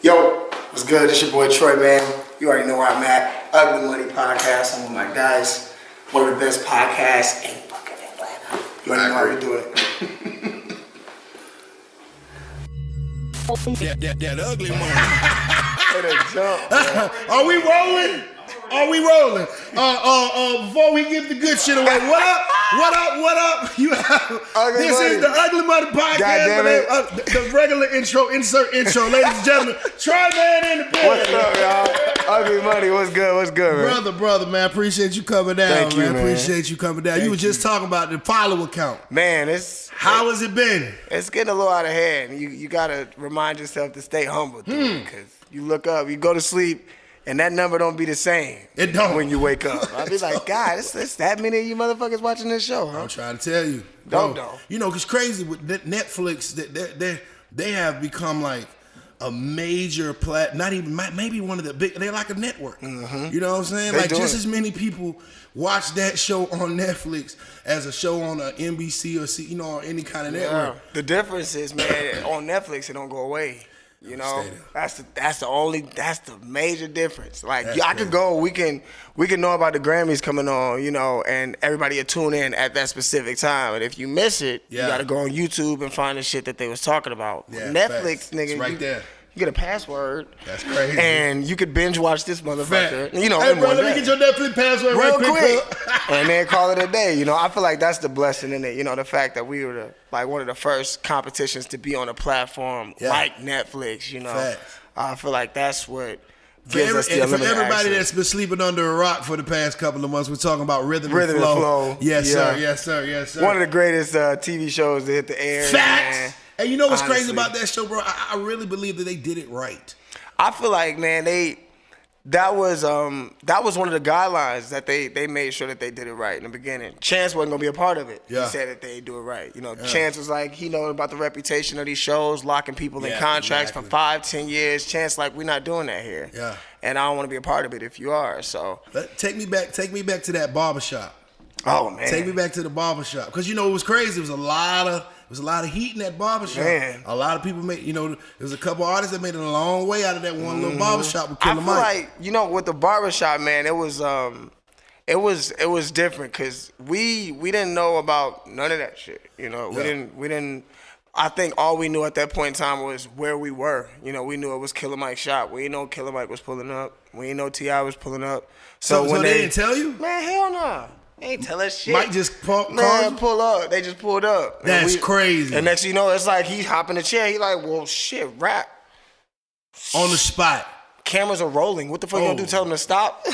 Yo, what's good? It's your boy Troy, man. You already know where I'm at. Ugly Money Podcast. I'm with my guys. One of the best podcasts in fucking Atlanta. You already know how we do it. that ugly money. Are we rolling? Are we rolling? Before we give the good shit away, what up? What up? What up? You have this Money. is the Ugly Money Podcast. God damn it. The regular intro, insert intro, ladies and gentlemen. Troyman in the building. What's up, y'all? Ugly Money. What's good? What's good, man? Brother, man. Appreciate you coming down, Thank you, man. Appreciate you coming down. You were just talking about the follower count. Man, How has it been? it's getting a little out of hand. You gotta remind yourself to stay humble through it, because you look up, you go to sleep, and that number don't be the same. It don't. When you wake up. I'll be like, God, it's that many of you motherfuckers watching this show, huh? I'm trying to tell you. Don't. You know, it's crazy with Netflix, they have become like a major maybe one of the big, they're like a network. Mm-hmm. You know what I'm saying? They like doing just it. as many people watch that show on Netflix as a show on a NBC or or any kind of network. The difference is, man, on Netflix it don't go away. You know, that's the major difference. Like I could go, we can know about the Grammys coming on, and everybody will tune in at that specific time. And if you miss it, you gotta go on YouTube and find the shit that they was talking about. Yeah, Netflix, nigga, it's right there. You get a password. That's crazy. And you could binge watch this motherfucker. Hey, in bro, one let me day. get your Netflix password Real right quick. and then call it a day. I feel like that's the blessing in it. The fact that we were one of the first competitions to be on a platform like Netflix. Facts. I feel like that's what gives us the For unlimited everybody access. that's been sleeping under a rock for the past couple of months, we're taling about Rhythm and Rhythm and Flow. Flow. Yes, Yeah. sir. Yes, sir. Yes, sir. One of the greatest TV shows to hit the air. Facts. Man. And you know what's crazy Honestly. about that show, bro? I really believe that they did it right. I feel like, man, that was one of the guidelines that they made sure that they did it right in the beginning. Chance wasn't gonna be a part of it. Yeah. He said that they do it right. Chance was like, he know about the reputation of these shows, locking people in contracts for 5-10 years. Chance like, we're not doing that here. Yeah. And I don't want to be a part of it if you are. So Take me back to that barbershop. oh man, Take me back to the barbershop. Because it was crazy. It was a lot of heat in that barbershop. Man. A lot of people there was a couple artists that made it a long way out of that one little barbershop with Killer I feel Mike. like, with the barbershop, man, it was different because we didn't know about none of that shit. We didn't. I think all we knew at that point in time was where we were. We knew it was Killer Mike's shop. We didn't know Killer Mike was pulling up. We didn't know T.I. was pulling up. So when they didn't tell you? Man, hell no. They ain't tell us shit. Mike just called you? pull up. They just pulled up. That's crazy. And next thing you know, it's like he hop in the chair. He like, well, shit, rap. On the spot. Cameras are rolling. What the fuck you gonna do? Tell them to stop?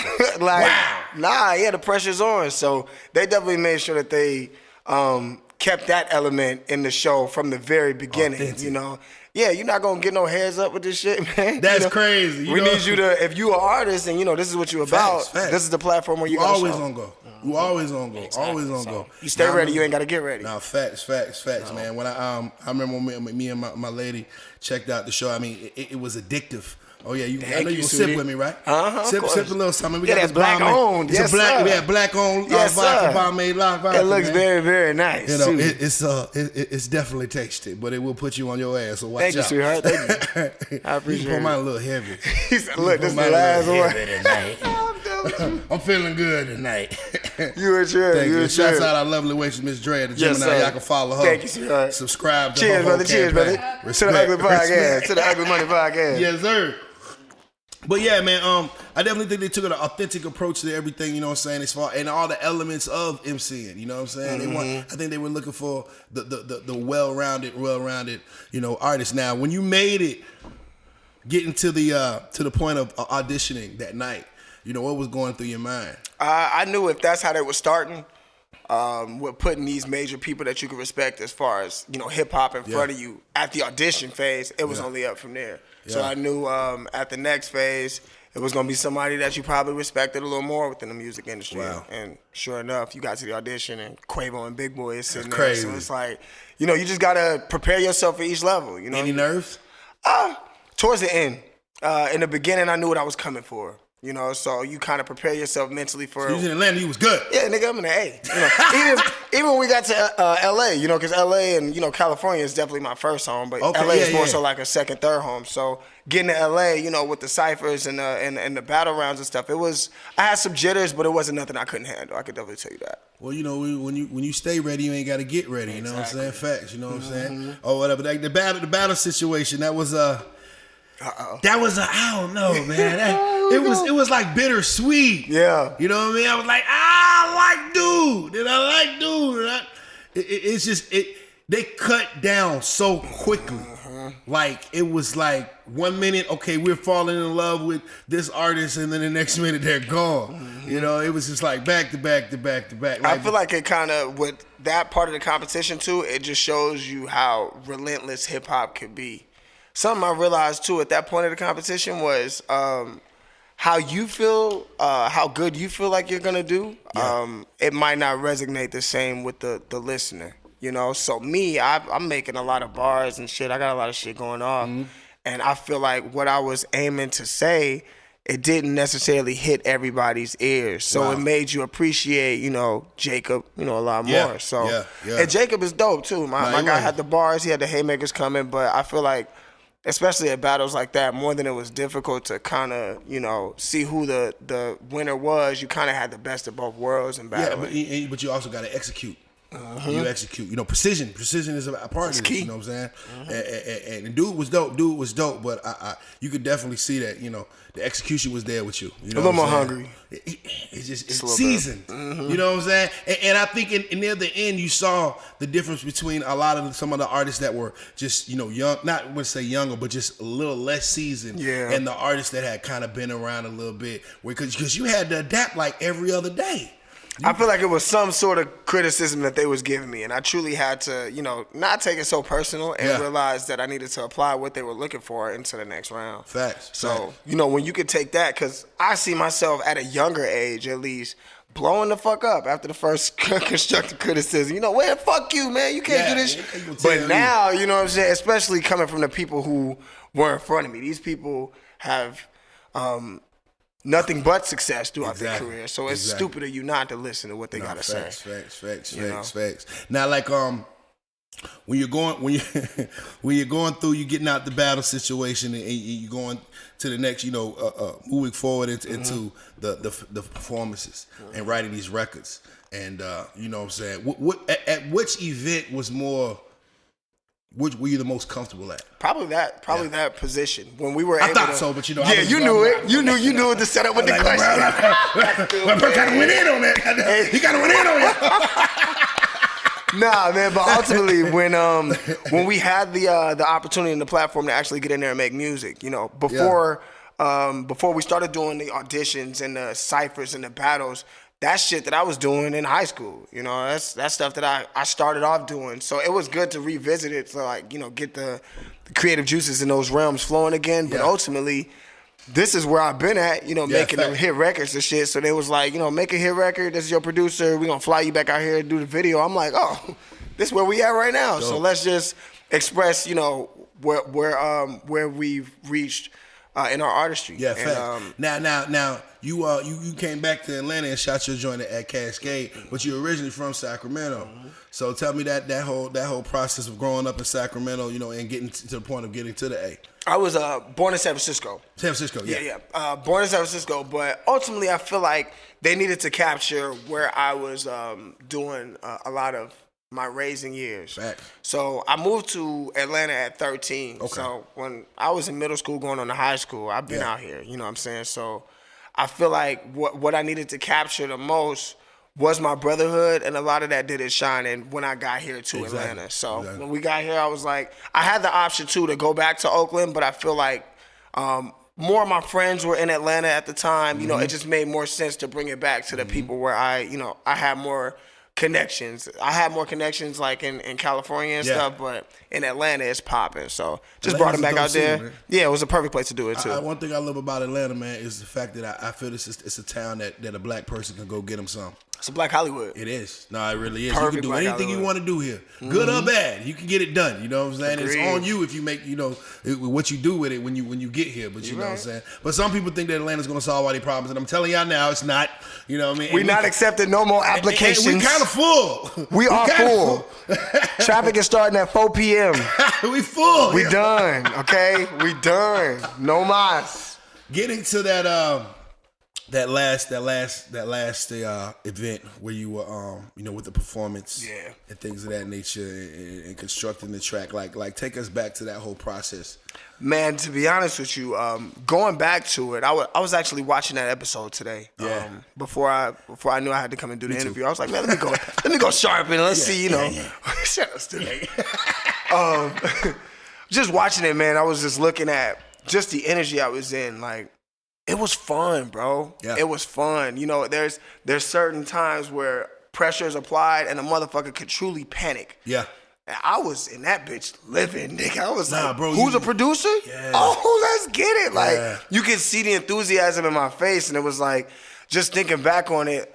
Nah, yeah, the pressure's on. So they definitely made sure that they kept that element in the show from the very beginning. Authentic. Yeah, you're not gonna get no heads up with this shit, man. That's crazy. We need you to, if you an artist and this is what you're about, Facts. this is the platform where you You gotta always show. gonna go. You always gonna go. Always gonna go. You stay ready, you ain't gotta get ready. Nah, facts, man. When I remember when me and my lady checked out the show. I mean, it was addictive. Oh yeah, I know you can sip with me, right? Sip a little something. We got that's this black Bombay. owned. It's Yes, a black, sir. we had black owned Yes, vodka, sir. Bombay vodka. It looks man. very, very nice. too. It's definitely tasty, but it will put you on your ass. So watch Thank you, out. sweetheart. Thank you. I appreciate You pour it. mine a little heavy. He said, look, this is the Mine a last little one. heavy tonight. I'm feeling good tonight. You a trip. Thank you. a Shouts trip. out our lovely waitress, Miss Dre at the Yes, Gemini. sir. Y'all can follow her. Thank you, sweetheart. Subscribe to Cheers, her brother. whole Cheers, brother. campaign. To Respect, the Ugly Podcast. respect. To the Ugly Money Podcast. Yes, sir. But yeah, man, I definitely think they took an authentic approach to everything, you know what I'm saying, and all the elements of MCing, you know what I'm saying? I think they were looking for the well-rounded, artist. Now, when you made it, getting to the point of auditioning that night, what was going through your mind? I knew if that's how they were starting, with putting these major people that you could respect as far as, hip hop in front of you at the audition phase, it was only up from there. So I knew at the next phase, it was going to be somebody that you probably respected a little more within the music industry. Wow. And sure enough, you got to the audition and Quavo and Big Boy is sitting That's there. crazy. So it's like, you just got to prepare yourself for each level. Any nerves? Towards the end. In the beginning, I knew what I was coming for. You know, so you kind of prepare yourself mentally for. So you was in Atlanta, you was good. Yeah, nigga, I'm in the A. You know, even when we got to LA, you know, because LA and California is definitely my first home, but LA is more so like a second, third home. So getting to LA, you know, with the ciphers and the battle rounds and stuff, I had some jitters, but it wasn't nothing I couldn't handle. I could definitely tell you that. Well, you know, when you stay ready, you ain't got to get ready. You know what I'm saying? Facts. You know what I'm saying? Oh, whatever. Like the battle situation, that was that was I don't know, man. It was like bittersweet. Yeah. You know what I mean? I was like, I like dude. And I like dude. It's just they cut down so quickly. Like it was like 1 minute, okay, we're falling in love with this artist, and then the next minute they're gone. You know, it was just like back to back to back to back. I feel like it kind of, with that part of the competition too, it just shows you how relentless hip hop could be. Something I realized too at that point of the competition was how you feel, how good you feel like you're gonna do. Yeah. It might not resonate the same with the listener. You know, so me, I'm making a lot of bars and shit. I got a lot of shit going on. And I feel like what I was aiming to say, it didn't necessarily hit everybody's ears. So it made you appreciate, you know, Jacob, you know, a lot more. So and Jacob is dope too. My guy had the bars, he had the haymakers coming, but I feel like, especially at battles like that, more than it was difficult to kind of, you know, see who the winner was, you kind of had the best of both worlds in battle. Yeah, but you also got to execute. You execute. You know, precision is a part of this. You know what I'm saying? And dude was dope. But you could definitely see that, you know, the execution was there with you. You know, a little more hungry. It's seasoned. You know what I'm saying? And I think in near the end, you saw the difference between some of the artists that were just, you know, young, not would say younger, but just a little less seasoned. Yeah. And the artists that had kind of been around a little bit, because you had to adapt like every other day. I feel like it was some sort of criticism that they was giving me, and I truly had to, you know, not take it so personal and realize that I needed to apply what they were looking for into the next round. Facts. So, you know, when you could take that, because I see myself at a younger age, at least, blowing the fuck up after the first constructive criticism. You know, well, fuck you, man. You can't do this. But now, you know what I'm saying, especially coming from the people who were in front of me, these people have nothing but success throughout their career. So it's stupid of you not to listen to what they gotta say. Facts. Now, like when you're going through, you're getting out the battle situation, and you're going to the next, you know, moving forward into the performances and writing these records, and you know what I'm saying. At which event was more? Which were you the most comfortable at? Probably that position when we were. I thought so, but you know. Yeah, you knew it. You knew what to set up with the question. Bro, kind of went in on that. He kind of went in on you. Nah, man. But ultimately, when we had the opportunity and the platform to actually get in there and make music, you know, before we started doing the auditions and the ciphers and the battles. That's shit that I was doing in high school. You know, that's stuff that I started off doing. So it was good to revisit it to, like, you know, get the creative juices in those realms flowing again. But ultimately, this is where I've been at, you know, making them hit records and shit. So they was like, you know, make a hit record. This is your producer. We're going to fly you back out here and do the video. I'm like, oh, this is where we at right now. Dope. So let's just express, you know, where we've reached in our artistry. Yeah, and, now you came back to Atlanta and shot your joint at Cascade, but you're originally from Sacramento. So tell me that whole process of growing up in Sacramento, you know, and getting to the point of getting to the A. I was born in San Francisco. San Francisco, yeah. Born in San Francisco, but ultimately I feel like they needed to capture where I was doing a lot of my raising years. Fact. So I moved to Atlanta at 13. Okay. So when I was in middle school going on to high school, I've been out here, you know what I'm saying? So I feel like what I needed to capture the most was my brotherhood, and a lot of that didn't shine in when I got here to Atlanta. So when we got here, I was like, I had the option too to go back to Oakland, but I feel like more of my friends were in Atlanta at the time. You know, it just made more sense to bring it back to the people where I had more connections. I had more connections like in California and stuff, but in Atlanta it's popping. So just brought him back out there. Man. Yeah, it was a perfect place to do it too. One thing I love about Atlanta, man, is the fact that I feel it's a town that a black person can go get them some. It's a Black Hollywood. It is. No, it really is. Perfect you can do Black anything Hollywood. you want to do here, good or bad. You can get it done. You know what I'm saying? Agreed. It's on you if you make, what you do with it when you get here. But you know what I'm saying? But some people think that Atlanta's going to solve all these problems, and I'm telling y'all now, it's not. You know what I mean? We're not accepting no more applications. And we kind of full. We are full. Traffic is starting at 4 p.m. We full. We done. Okay, we done. No mas. Getting to that last event where you were with the performance and things of that nature and constructing the track, like take us back to that whole process. Man, to be honest with you, going back to it, I was actually watching that episode today. Before I knew I had to come and do the interview, I was like, man, let me go sharpen. Let's see, shut us today. Just watching it, man, I was just looking at just the energy I was in, like. It was fun, bro. Yeah. It was fun. There's certain times where pressure is applied and a motherfucker could truly panic. Yeah. And I was in that bitch living, nigga. I was like, bro, who's a producer? Yeah. Oh, let's get it. Like, you could see the enthusiasm in my face, and it was like, just thinking back on it,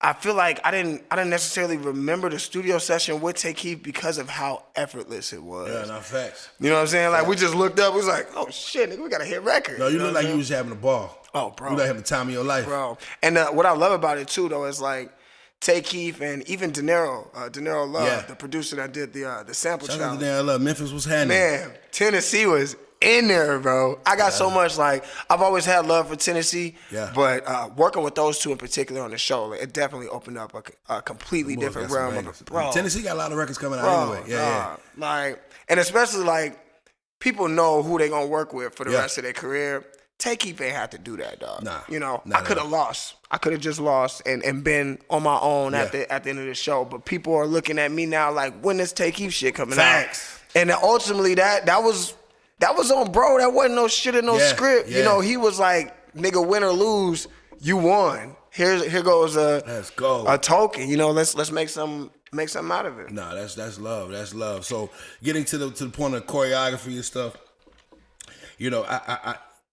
I feel like I didn't necessarily remember the studio session with Tay Keith because of how effortless it was. Yeah, not facts. You know what I'm saying? Like, we just looked up, it was like, oh shit, nigga, we got a hit record. No, you look like you was having a ball. Oh, bro. You like having the time of your life. Bro. And what I love about it, too, though, is like Tay Keith and even De Niro Love, the producer that did the sample challenge. challenge. De Niro Love. Memphis was happening. Man, Tennessee was in there, bro. I got so much, like, I've always had love for Tennessee, but working with those two in particular on the show, like, it definitely opened up a completely different realm of it. Bro. Tennessee got a lot of records coming out anyway. Yeah. Like, and especially, like, people know who they gonna work with for the rest of their career. Tay Keith ain't have to do that, dog. I could have lost. I could have just lost and been on my own at the end of the show. But people are looking at me now like, when is Tay Keith shit coming out? And then ultimately that was on bro. That wasn't no shit in no script. Yeah. He was like, nigga, win or lose, you won. Here goes let's go. A token. Let's make something out of it. Nah, that's love. That's love. So getting to the point of choreography and stuff,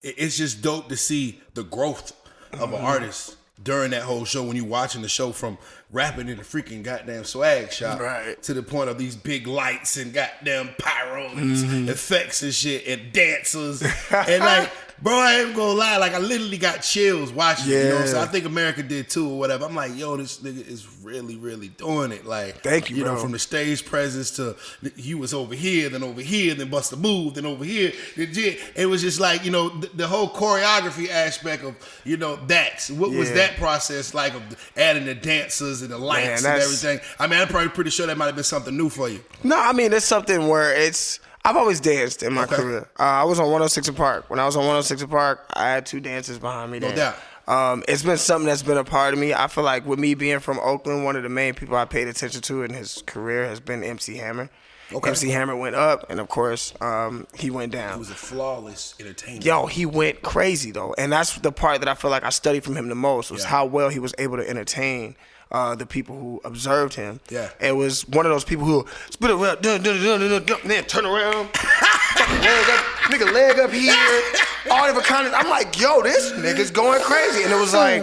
it's just dope to see the growth of an artist during that whole show when you watching the show from rapping in the freaking goddamn swag shop to the point of these big lights and goddamn pyros, effects and shit and dancers. And like, bro, I ain't gonna lie, like I literally got chills watching it, what I'm saying? I think America did too or whatever. I'm like, yo, this nigga is really, really doing it. Like, thank you, bro. From the stage presence to he was over here, then bust a move, then over here. It was just like, the whole choreography aspect of, that. What was that process like of adding the dancers and the lights and everything? I mean, I'm probably pretty sure that might have been something new for you. No, I mean, it's something where I've always danced in my career. I was on 106 & Park. When I was on 106 & Park, I had two dancers behind me there. No doubt. It's been something that's been a part of me. I feel like with me being from Oakland, one of the main people I paid attention to in his career has been MC Hammer. Okay. MC Hammer went up, and of course, he went down. He was a flawless entertainer. Yo, he went crazy, though. And that's the part that I feel like I studied from him the most, was how well he was able to entertain the people who observed him. Yeah. It was one of those people who spit around, then turn around, nigga leg up here, all different kind of. I'm like, yo, this nigga's going crazy. And it was like,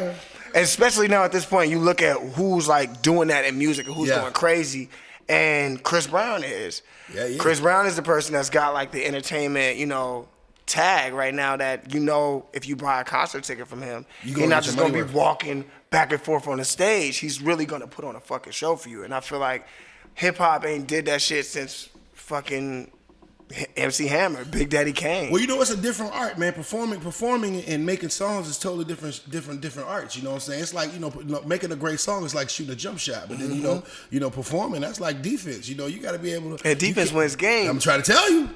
especially now at this point, you look at who's like doing that in music and who's going crazy. And Chris Brown is. Yeah. Chris Brown is the person that's got like the entertainment, tag right now that if you buy a concert ticket from him, he's not just gonna be walking back and forth on the stage. He's really gonna put on a fucking show for you. And I feel like hip hop ain't did that shit since fucking MC Hammer, Big Daddy Kane. Well, it's a different art, man. Performing and making songs is totally different arts. You know what I'm saying? It's like, making a great song is like shooting a jump shot. But then, performing, that's like defense. You got to be able to. And defense wins games. I'm trying to tell you.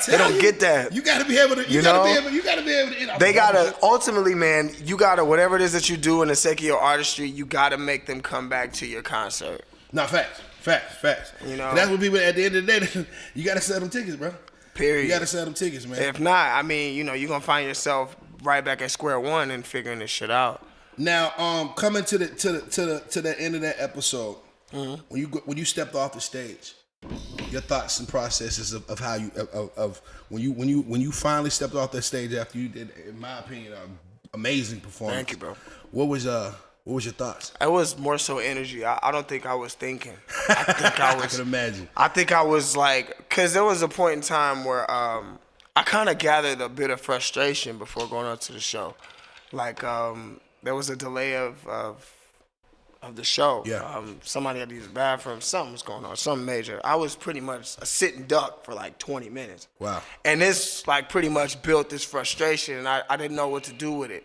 They don't get that. You got to be able to. You got to be able to. They gotta ultimately, man. You gotta whatever it is that you do in the sake of your artistry. You gotta make them come back to your concert. No, facts. And that's what people at the end of the day. You gotta sell them tickets, bro. Period. You gotta sell them tickets, man. If not, I mean, you're gonna find yourself right back at square one and figuring this shit out. Now, coming to the end of that episode, when you stepped off the stage, your thoughts and processes of how you when you finally stepped off that stage after you did, in my opinion, an amazing performance. Thank you, bro. What was What was your thoughts? It was more so energy. I don't think I was thinking. I think I was. I can imagine. I think I was like, because there was a point in time where I kind of gathered a bit of frustration before going on to the show. Like there was a delay of the show. Yeah. Somebody had to use the bathroom. Something was going on. Something major. I was pretty much a sitting duck for like 20 minutes. Wow. And this like pretty much built this frustration, and I didn't know what to do with it.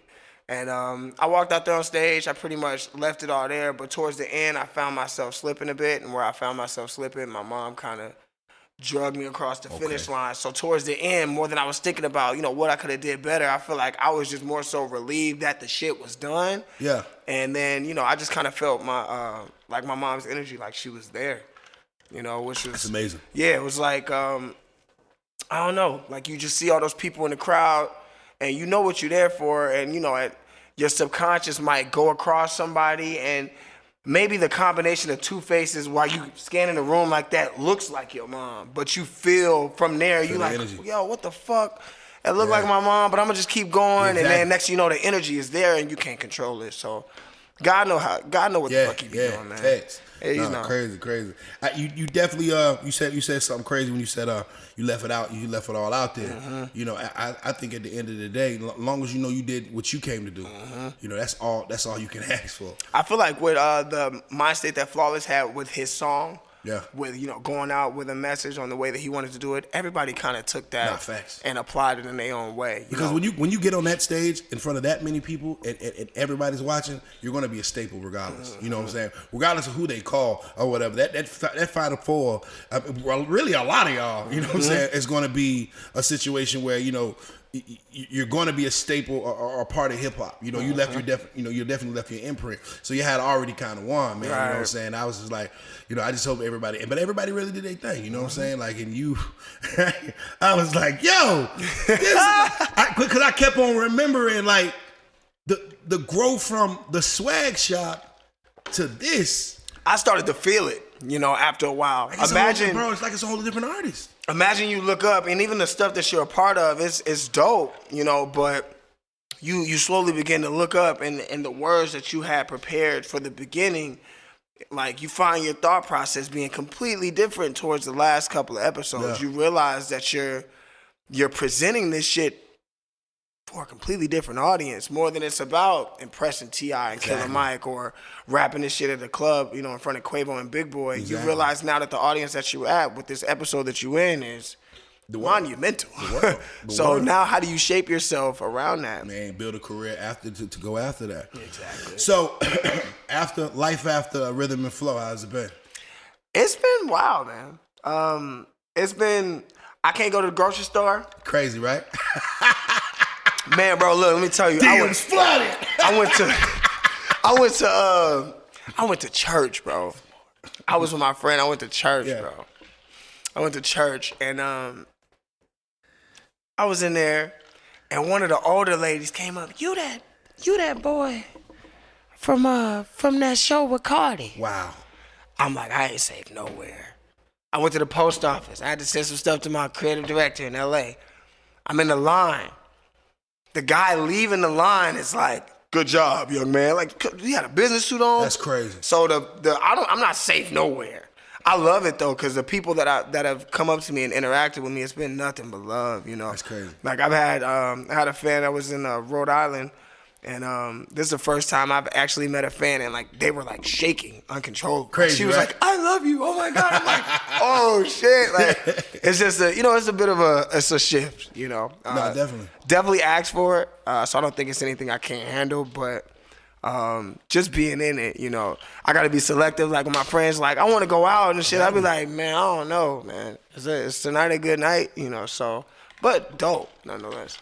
And I walked out there on stage. I pretty much left it all there. But towards the end, I found myself slipping a bit. And where I found myself slipping, my mom kind of drugged me across the finish line. So towards the end, more than I was thinking about, what I could have did better, I feel like I was just more so relieved that the shit was done. Yeah. And then, I just kind of felt my my mom's energy, like she was there, which was... That's amazing. Yeah, it was like, I don't know, like you just see all those people in the crowd and you know what you're there for, and, your subconscious might go across somebody, and maybe the combination of two faces while you scanning the room like that looks like your mom, but you feel from there, you like, energy. Yo, what the fuck? It looked like my mom, but I'm gonna just keep going, exactly. And then next thing you know, the energy is there and you can't control it. So God know what the fuck he be doing, man. Crazy. You definitely you said something crazy when you said you left it all out there. Mm-hmm. I think at the end of the day, as long as you did what you came to do, mm-hmm. That's all you can ask for. I feel like with the mind state that Flawless had with his song, yeah, with going out with a message on the way that he wanted to do it, everybody kind of took that and applied it in their own way. Because when you get on that stage in front of that many people and everybody's watching, you're going to be a staple regardless. Mm-hmm. You know what I'm saying? Regardless of who they call or whatever, that Final Four, really a lot of y'all, you know what I'm saying? It's going to be a situation where you're going to be a staple or a part of hip hop. You left you definitely left your imprint. So you had already kind of won, man. Right. You know what I'm saying? I was just like, I just hope but everybody really did their thing. You know what I'm saying? Like, and you, I was like, yo, because I kept on remembering like the growth from the swag shop to this. I started to feel it, after a while. Imagine, bro, it's like it's a whole different artist. Imagine you look up, and even the stuff that you're a part of is dope, but you slowly begin to look up, and the words that you had prepared for the beginning, like you find your thought process being completely different towards the last couple of episodes. Yeah. You realize that you're presenting this shit for a completely different audience, more than it's about impressing T.I. and Killer Mike or rapping this shit at the club, in front of Quavo and Big Boy. Exactly. You realize now that the audience that you at with this episode that you in is monumental. So now how do you shape yourself around that? Man, build a career after to go after that. Exactly. So after Rhythm and Flow, how's it been? It's been wild, man. I can't go to the grocery store. Crazy, right? Man, bro, look, let me tell you. DM's flooded. I went to church, bro. I was with my friend. I went to church, bro. I went to church, and I was in there, and one of the older ladies came up. You that boy from that show with Cardi. Wow. I'm like, I ain't safe nowhere. I went to the post office. I had to send some stuff to my creative director in L.A. I'm in the line. The guy leaving the line is like, good job, young man. Like, you had a business suit on. That's crazy. So I'm not safe nowhere. I love it though, because the people that have come up to me and interacted with me, it's been nothing but love. That's crazy. Like I had a fan that was in Rhode Island, and this is the first time I've actually met a fan, and like they were like shaking uncontrollably. Crazy. She was right? like, "I love you." Oh my God. I'm like, oh shit. Like it's just it's a bit of a shift. No, definitely asked for it. So I don't think it's anything I can't handle, but. Just being in it, I gotta be selective. Like when my friends like, I want to go out and shit, I'd be like, man, I don't know, man. Is tonight a good night? So, but dope nonetheless.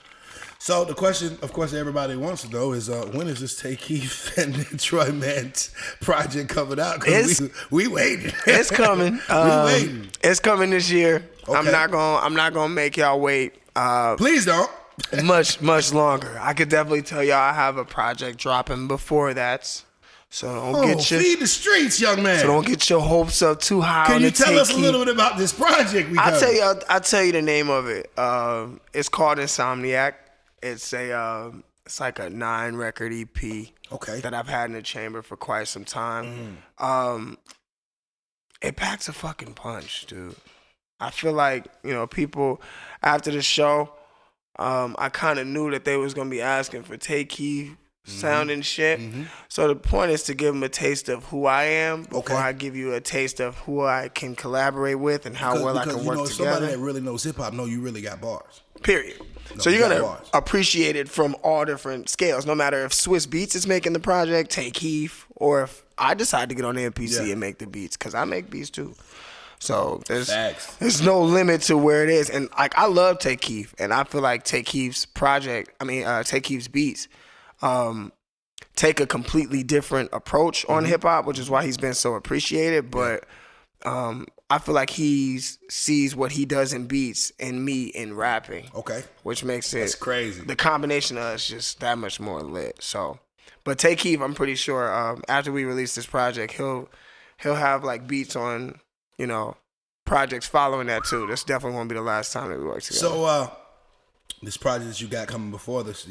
So the question, of course, everybody wants to know is when is this Tay Keith and Troyman project coming out? Because we waiting. It's coming. We waiting. It's coming this year. Okay. I'm not gonna make y'all wait. Please don't. much longer. I could definitely tell y'all I have a project dropping before that. So don't feed the streets, young man. So don't get your hopes up too high. Can you tell us a little bit about this project? I'll tell you the name of it. It's called Insomniac. It's a It's like a 9-record EP. Okay. That I've had in the chamber for quite some time. It packs a fucking punch, dude. I feel like, people after the show, I kind of knew that they was going to be asking for Tay Keith sound and shit. So the point is to give them a taste of who I am before I give you a taste of who I can collaborate with and how well I can work together. Somebody that really knows hip hop know you really got bars. Period. No, so you're going to appreciate it from all different scales, no matter if Swiss Beats is making the project, Tay Keith, or if I decide to get on the MPC and make the beats, because I make beats too. So there's no limit to where it is. And like I love Tay Keith, and I feel like Tay Keith's Tay Keith's beats take a completely different approach on hip hop, which is why he's been so appreciated. But I feel like he sees what he does in beats in me in rapping. Okay. Which makes it that's crazy. The combination of us just that much more lit. So, but Tay Keith, I'm pretty sure after we release this project, he'll have like beats on, projects following that too. This definitely won't be the last time that we work together. So this project that you got coming before this,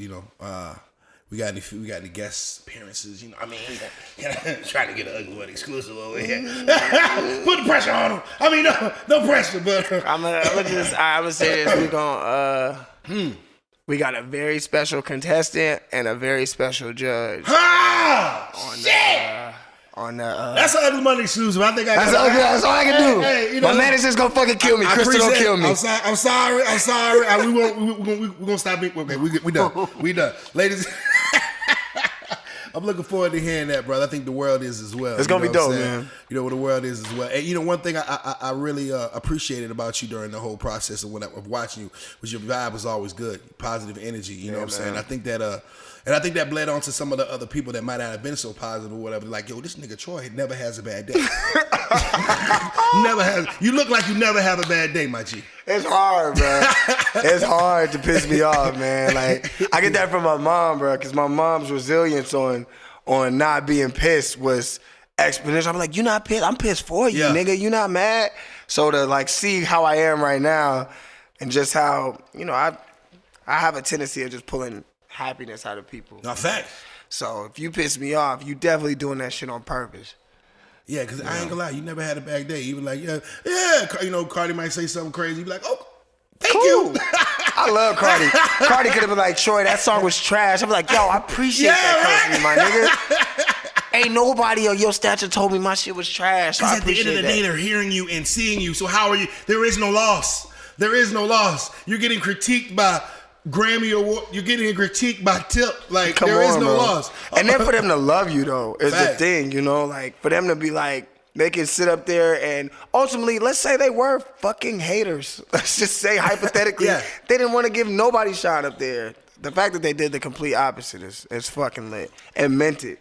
we got any guest appearances, trying to get an ugly one exclusive over here. Put the pressure on him. No pressure, but I'm gonna say this. We got a very special contestant and a very special judge. That's an ugly money exclusive. I think that's all I can do. Hey, my manager's gonna fucking kill me. Crystal gonna kill me. I'm sorry. We're gonna stop it. Okay, we done. Ladies, I'm looking forward to hearing that, brother. I think the world is as well. It's gonna be dope, man. You know what the world is as well. And one thing I really appreciated about you during the whole process of watching you was your vibe was always good, positive energy. You know what I'm saying? I think that and I think that bled onto some of the other people that might not have been so positive or whatever. Like, yo, this nigga Troy never has a bad day. Never has. You look like you never have a bad day, my G. It's hard, bro. It's hard to piss me off, man. Like, I get that from my mom, bro, because my mom's resilience on not being pissed was exponential. I'm like, you not pissed? I'm pissed for you, nigga. You not mad? So to like see how I am right now and just how, I have a tendency of just pulling happiness out of people. No, fact. So if you piss me off, you definitely doing that shit on purpose. Yeah, because I ain't gonna lie, you never had a bad day. Even like, Cardi might say something crazy. You be like, oh, thank you. I love Cardi. Cardi could have been like, Troy, that song was trash. I'm like, yo, I appreciate that company, my nigga. Ain't nobody of your stature told me my shit was trash. Because at the end of the day, they're hearing you and seeing you. So how are you? There is no loss. There is no loss. You're getting critiqued by Grammy Award, you're getting critiqued by Tip. Like, there is no loss. And then for them to love you, though, is the thing, like, for them to be like, they can sit up there and ultimately, let's say they were fucking haters. Let's just say, hypothetically, they didn't want to give nobody shot up there. The fact that they did the complete opposite is fucking lit and meant it.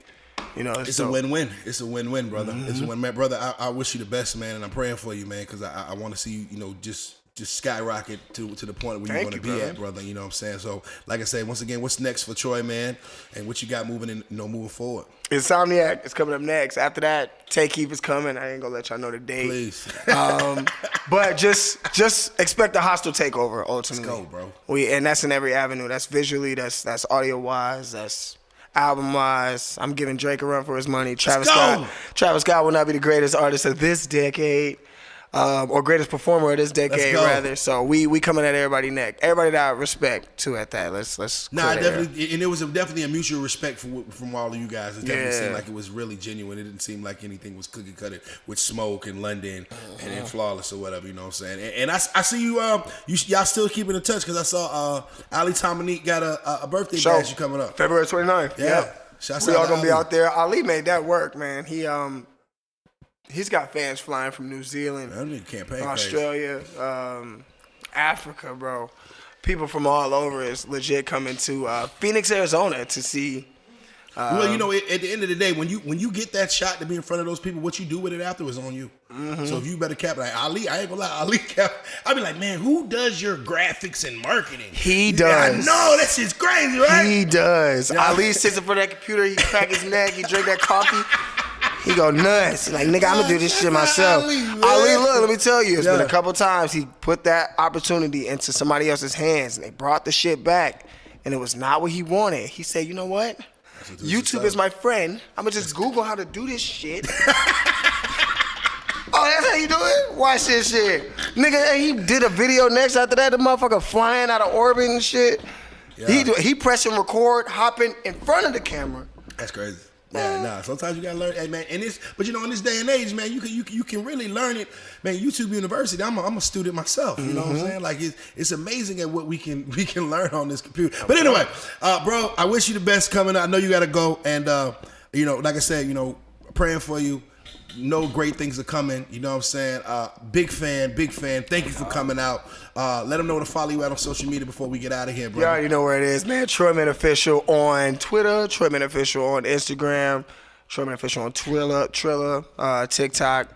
It's a win-win. It's a win-win, brother. It's a win-win. Brother, I wish you the best, man, and I'm praying for you, man, because I want to see you, just skyrocket to the point where you want to be at, brother. You know what I'm saying? So, like I said, once again, what's next for Troy, man? And what you got moving forward? Insomniac is coming up next. After that, Tay Keith is coming. I ain't gonna let y'all know the date. Please. But just expect a hostile takeover, ultimately. Let's go, bro. And that's in every avenue. That's visually, that's audio-wise, that's album-wise. I'm giving Drake a run for his money. Travis Scott will not be the greatest artist of this decade. Or greatest performer of this decade, rather. So we coming at everybody neck. Everybody that I respect too at that. Let's. Nah, definitely, and it was definitely a mutual respect from all of you guys. It definitely seemed like it was really genuine. It didn't seem like anything was cookie cutter with Smoke and London and Flawless or whatever. You know what I'm saying? And I see you. Y'all still keeping in touch because I saw Ali Tomineek got a birthday bash coming up February 29th. Yeah, we all gonna be out there. Ali made that work, man. He's got fans flying from New Zealand, Australia, Africa, bro. People from all over is legit coming to Phoenix, Arizona to see. Well, at the end of the day, when you get that shot to be in front of those people, what you do with it after is on you. Mm-hmm. So if you better cap like Ali, I ain't gonna lie, Ali cap. I be like, man, who does your graphics and marketing? He does. I know that shit's crazy, right? He does. Yeah. Ali sits in front of that computer, he crack his neck, he drink that coffee. He go nuts. Like, nigga, I'm gonna do this shit myself. Ali, look, let me tell you, it's been a couple times he put that opportunity into somebody else's hands and they brought the shit back and it was not what he wanted. He said, you know what? YouTube is my friend. I'm going to just Google how to do this shit. Oh, that's how you do it? Watch this shit. Nigga, he did a video next after that, the motherfucker flying out of orbit and shit. Yeah. He pressing record, hopping in front of the camera. That's crazy. Yeah, nah. Sometimes you gotta learn, hey, man. But you know, in this day and age, man, you can really learn it, man. YouTube University. I'm a student myself. You know what I'm saying? Like it's amazing at what we can learn on this computer. But anyway, bro, I wish you the best coming out. I know you gotta go, and you know, like I said, you know, praying for you. Know great things are coming. You know what I'm saying? Big fan. Thank you for coming out. Let them know where to follow you out on social media before we get out of here, bro. You already know where it is, man. Troyman Official on Twitter. Troyman Official on Instagram. Troyman Official on Triller, TikTok,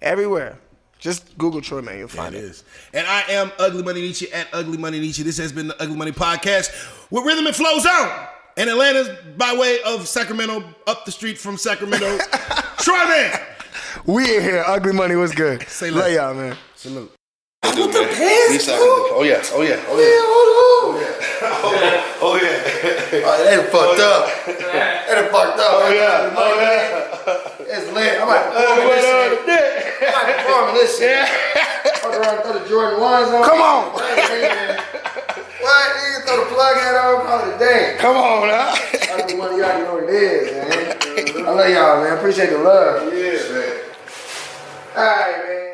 everywhere. Just Google Troyman, you'll find it. And I am Ugly Money Nietzsche at Ugly Money Nietzsche. This has been the Ugly Money Podcast with Rhythm+Flow Zone. And Atlanta's by way of Sacramento, up the street from Sacramento. Troyman! We in here. Ugly Money was good. Say love y'all, man. Salute. I want the pants, bro. Oh yeah. Oh yeah, hold on. Oh yeah. They done fucked up. Oh yeah. It's lit. I'm about to perform this shit. Fuck around, throw the Jordan 1s on. Come on. What? You throw the plug hat on, call it a day. Come on, now. Ugly Money, you already know what it is, man. I love y'all, man. Appreciate the love. Yeah, man. All right, man.